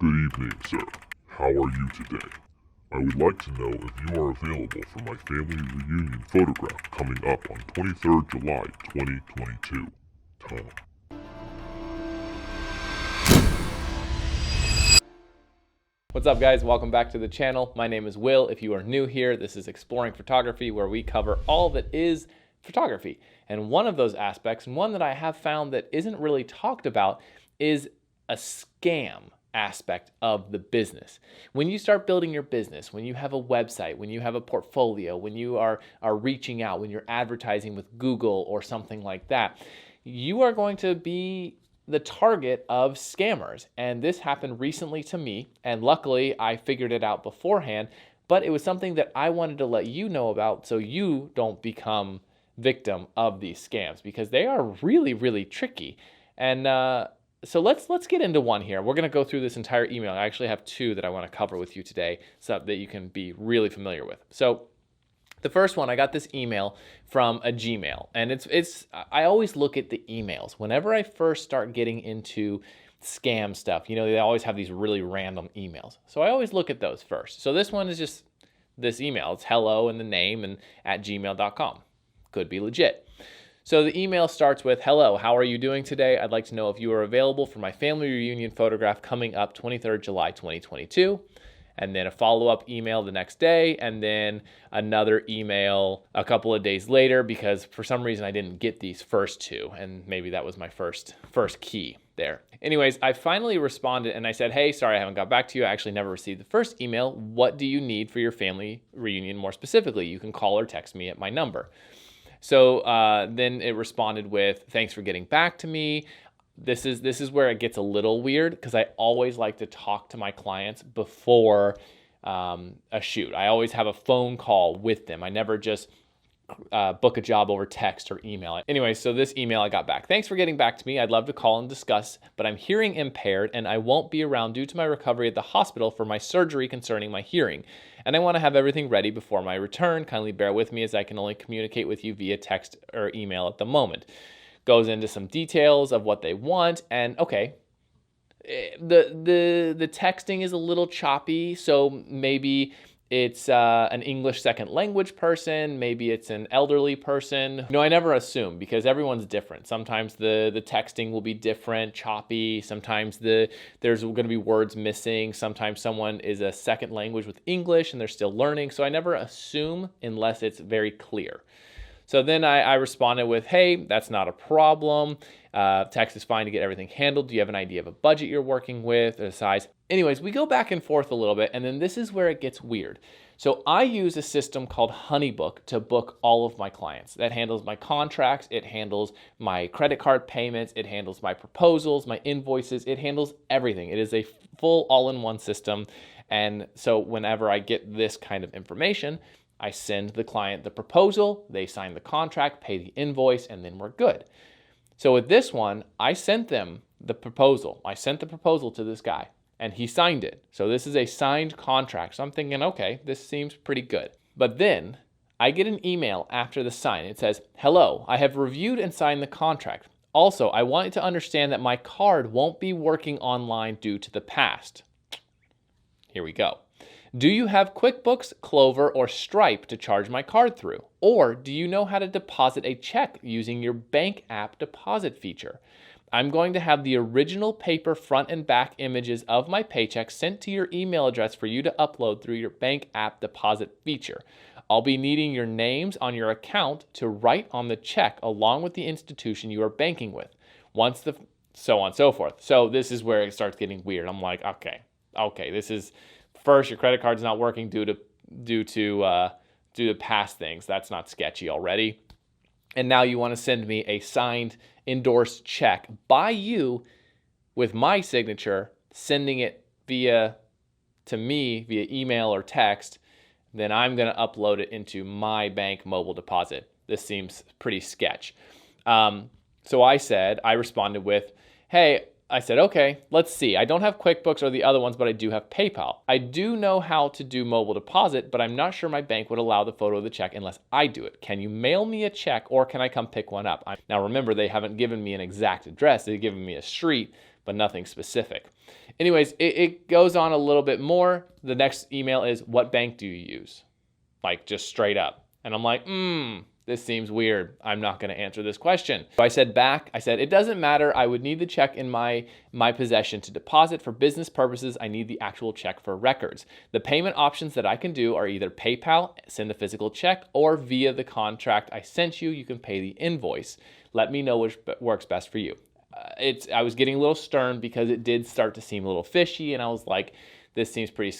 Good evening, sir. How are you today? I would like to know if you are available for my family reunion photograph coming up on 23rd July 2022. Tom. What's up, guys? Welcome back to the channel. My name is Will. If you are new here, this is Exploring Photography, where we cover all that is photography. And one of those aspects, and one that I have found that isn't really talked about, is a scam aspect of the business. When you start building your business, when you have a website, when you have a portfolio, when you are reaching out, when you're advertising with Google or something like that, you are going to be the target of scammers. And this happened recently to me, and luckily I figured it out beforehand, but it was something that I wanted to let you know about so you don't become victim of these scams, because they are really, really tricky. And so let's get into one here. We're going to go through this entire email. I actually have two that I want to cover with you today so that you can be really familiar with. So the first one, I got this email from a Gmail, and I always look at the emails whenever I first start getting into scam stuff. You know, they always have these really random emails, so I always look at those first. So this one is just this email. It's hello and the name and @gmail.com. Could be legit. So the email starts with, hello, how are you doing today? I'd like to know if you are available for my family reunion photograph coming up 23rd July 2022. And then a follow-up email the next day, and then another email a couple of days later, because for some reason I didn't get these first two, and maybe that was my first key there. Anyways, I finally responded and I said, hey, sorry I haven't got back to you. I actually never received the first email. What do you need for your family reunion more specifically? You can call or text me at my number. So then it responded with, thanks for getting back to me. This is where it gets a little weird, because I always like to talk to my clients before a shoot. I always have a phone call with them. I never just book a job over text or email. Anyway, so this email I got back. Thanks for getting back to me. I'd love to call and discuss, but I'm hearing impaired and I won't be around due to my recovery at the hospital for my surgery concerning my hearing. And I want to have everything ready before my return. Kindly bear with me as I can only communicate with you via text or email at the moment. Goes into some details of what they want, and okay, the texting is a little choppy, so maybe it's an English second language person, maybe it's an elderly person. I never assume, because everyone's different. Sometimes the texting will be different, choppy. Sometimes there's going to be words missing. Sometimes someone is a second language with English and they're still learning. So I never assume unless it's very clear. So then I responded with, hey, that's not a problem. Text is fine to get everything handled. Do you have an idea of a budget you're working with or the size? Anyways, we go back and forth a little bit, and then this is where it gets weird. So I use a system called Honeybook to book all of my clients. That handles my contracts. It handles my credit card payments. It handles my proposals, my invoices. It handles everything. It is a full all-in-one system. And so whenever I get this kind of information, I send the client the proposal, they sign the contract, pay the invoice, and then we're good. So with this one, I sent them the proposal. I sent the proposal to this guy, and he signed it. So this is a signed contract. So I'm thinking, okay, this seems pretty good. But then I get an email after the sign. It says, hello, I have reviewed and signed the contract. Also, I want you to understand that my card won't be working online due to the past. Here we go. Do you have QuickBooks, Clover, or Stripe to charge my card through? Or do you know how to deposit a check using your bank app deposit feature? I'm going to have the original paper front and back images of my paycheck sent to your email address for you to upload through your bank app deposit feature. I'll be needing your names on your account to write on the check along with the institution you are banking with. So on and so forth. So this is where it starts getting weird. I'm like, okay, this is... First, your credit card's not working due to past things. That's not sketchy already. And now you want to send me a signed, endorsed check by you with my signature, sending it to me via email or text. Then I'm going to upload it into my bank mobile deposit. This seems pretty sketch. So I responded with, hey, I said, okay, let's see. I don't have QuickBooks or the other ones, but I do have PayPal. I do know how to do mobile deposit, but I'm not sure my bank would allow the photo of the check unless I do it. Can you mail me a check or can I come pick one up? Now remember, they haven't given me an exact address. They've given me a street, but nothing specific. Anyways, it goes on a little bit more. The next email is, what bank do you use? Like, just straight up. And I'm like, this seems weird. I'm not going to answer this question. So I said back, it doesn't matter. I would need the check in my possession to deposit. For business purposes, I need the actual check for records. The payment options that I can do are either PayPal, send the physical check, or via the contract I sent you, you can pay the invoice. Let me know which works best for you. I was getting a little stern because it did start to seem a little fishy, and I was like, this seems pretty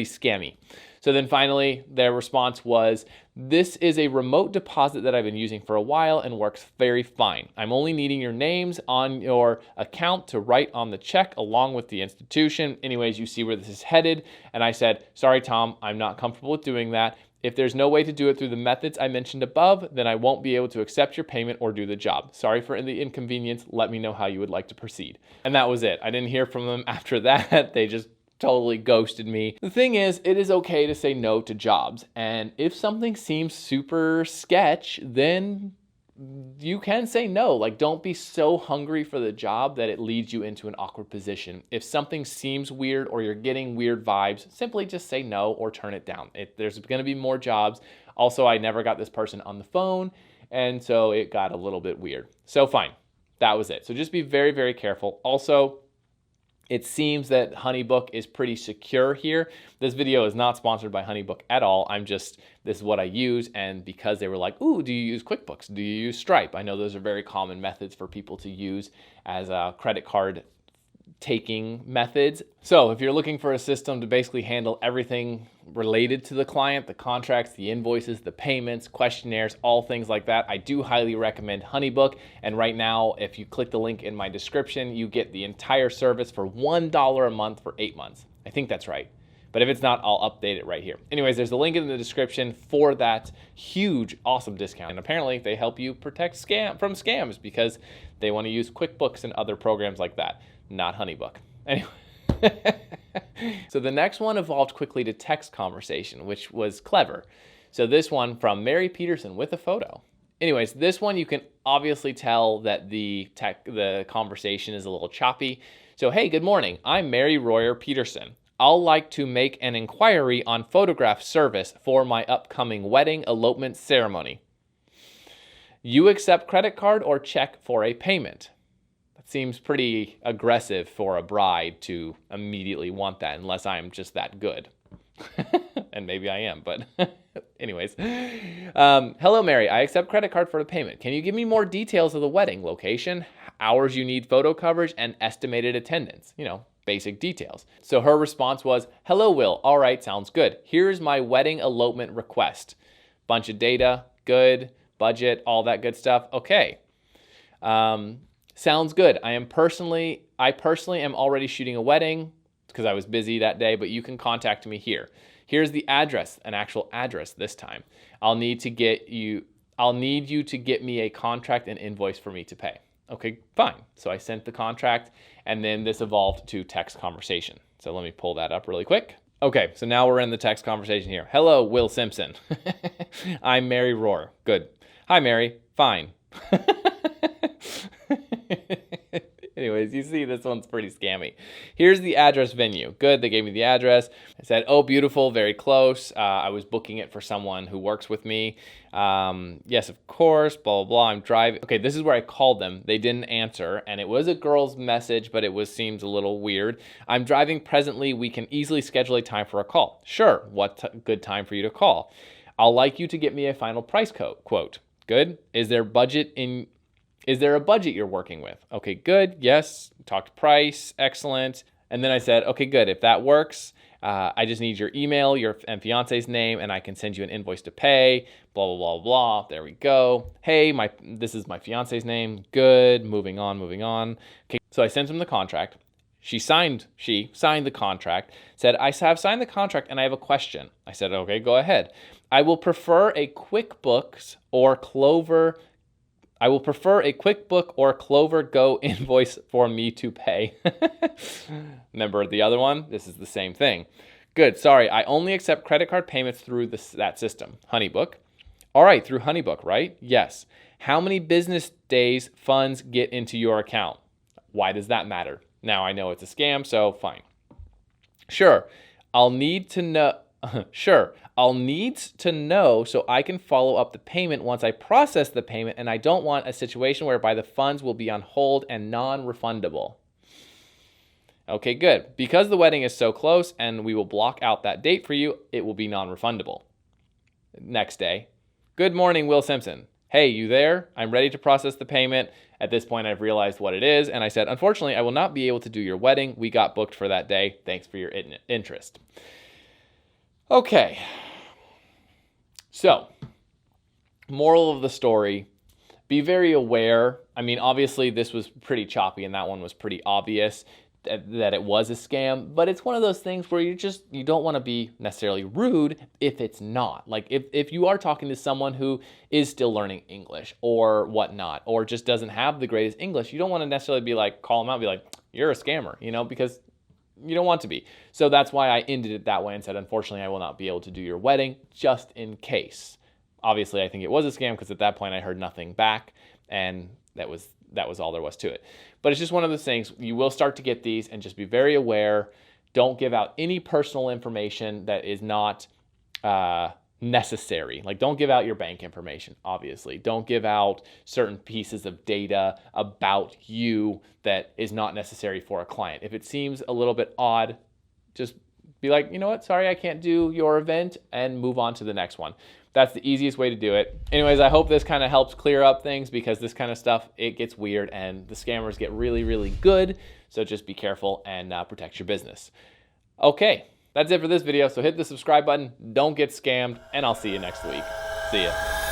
scammy. So then finally, their response was, this is a remote deposit that I've been using for a while and works very fine. I'm only needing your names on your account to write on the check along with the institution. Anyways, you see where this is headed. And I said, sorry, Tom, I'm not comfortable with doing that. If there's no way to do it through the methods I mentioned above, then I won't be able to accept your payment or do the job. Sorry for the inconvenience. Let me know how you would like to proceed. And that was it. I didn't hear from them after that. They just totally ghosted me. The thing is, it is okay to say no to jobs. And if something seems super sketch, then you can say no. Like, don't be so hungry for the job that it leads you into an awkward position. If something seems weird or you're getting weird vibes, simply just say no or turn it down. There's going to be more jobs. Also, I never got this person on the phone, and so it got a little bit weird. So fine, that was it. So just be very, very careful. Also, it seems that HoneyBook is pretty secure here. This video is not sponsored by HoneyBook at all. this is what I use, and because they were like, ooh, do you use QuickBooks? Do you use Stripe? I know those are very common methods for people to use as credit card taking methods. So if you're looking for a system to basically handle everything related to the client, the contracts, the invoices, the payments, questionnaires, all things like that, I do highly recommend HoneyBook. And right now, if you click the link in my description, you get the entire service for $1 a month for 8 months. I think that's right. But if it's not, I'll update it right here. Anyways, there's a link in the description for that huge, awesome discount. And apparently they help you protect from scams because they want to use QuickBooks and other programs like that, not HoneyBook. Anyway. So the next one evolved quickly to text conversation, which was clever. So this one from Mary Peterson with a photo. Anyways, this one you can obviously tell that the conversation is a little choppy. So, hey, good morning. I'm Mary Royer Peterson. I'll like to make an inquiry on photograph service for my upcoming wedding elopement ceremony. You accept credit card or check for a payment? That seems pretty aggressive for a bride to immediately want that, unless I'm just that good. And maybe I am, but anyways. Hello, Mary. I accept credit card for the payment. Can you give me more details of the wedding? Location, hours you need photo coverage, and estimated attendance. Basic details. So her response was, hello, Will. All right, sounds good. Here's my wedding elopement request. Bunch of data, good. Budget, all that good stuff. Okay. Sounds good. I personally am already shooting a wedding because I was busy that day, but you can contact me here. Here's the address, an actual address this time. I'll need you to get me a contract and invoice for me to pay. Okay, fine. So I sent the contract, and then this evolved to text conversation. So let me pull that up really quick. Okay, so now we're in the text conversation here. Hello, Will Simpson. I'm Mary Rohr. Good. Hi, Mary. Fine. Anyways, you see this one's pretty scammy. Here's the address venue. Good, they gave me the address. I said, oh, beautiful, very close. I was booking it for someone who works with me. Yes, of course, blah, blah, blah. I'm driving. Okay, this is where I called them. They didn't answer, and it was a girl's message, but seems a little weird. I'm driving presently. We can easily schedule a time for a call. Sure, good time for you to call? I'll like you to get me a final price quote. Good. Is there a budget you're working with? Okay, good. Yes. Talked price. Excellent. And then I said, okay, good. If that works, I just need your email, and fiance's name, and I can send you an invoice to pay. Blah, blah, blah, blah. There we go. Hey, this is my fiance's name. Good. Moving on. Okay. So I sent him the contract. She signed the contract, said, I have signed the contract and I have a question. I said, okay, go ahead. I will prefer a QuickBooks or Clover Go invoice for me to pay. Remember the other one? This is the same thing. Good. Sorry, I only accept credit card payments through that system. HoneyBook. All right, through HoneyBook, right? Yes. How many business days funds get into your account? Why does that matter? Now I know it's a scam, so fine. Sure, I'll need to know. Sure, I'll need to know so I can follow up the payment once I process the payment, and I don't want a situation whereby the funds will be on hold and non-refundable. Okay, good. Because the wedding is so close and we will block out that date for you, it will be non-refundable. Next day. Good morning, Will Simpson. Hey, you there? I'm ready to process the payment. At this point, I've realized what it is, and I said, unfortunately, I will not be able to do your wedding. We got booked for that day. Thanks for your interest. Okay. So, moral of the story, be very aware. I mean, obviously, this was pretty choppy, and that one was pretty obvious that it was a scam, but it's one of those things where you don't want to be necessarily rude if it's not. Like if you are talking to someone who is still learning English or whatnot, or just doesn't have the greatest English, you don't want to necessarily be like, call them out and be like, you're a scammer, because you don't want to be. So that's why I ended it that way and said, unfortunately, I will not be able to do your wedding, just in case. Obviously, I think it was a scam because at that point I heard nothing back, and that was all there was to it. But it's just one of those things. You will start to get these, and just be very aware. Don't give out any personal information that is not necessary. Like, don't give out your bank information, obviously. Don't give out certain pieces of data about you that is not necessary for a client. If it seems a little bit odd, just be like, you know what, sorry, I can't do your event, and move on to the next one. That's the easiest way to do it. Anyways, I hope this kind of helps clear up things, because this kind of stuff, it gets weird and the scammers get really, really good. So just be careful and protect your business. Okay, that's it for this video. So hit the subscribe button, don't get scammed, and I'll see you next week. See ya.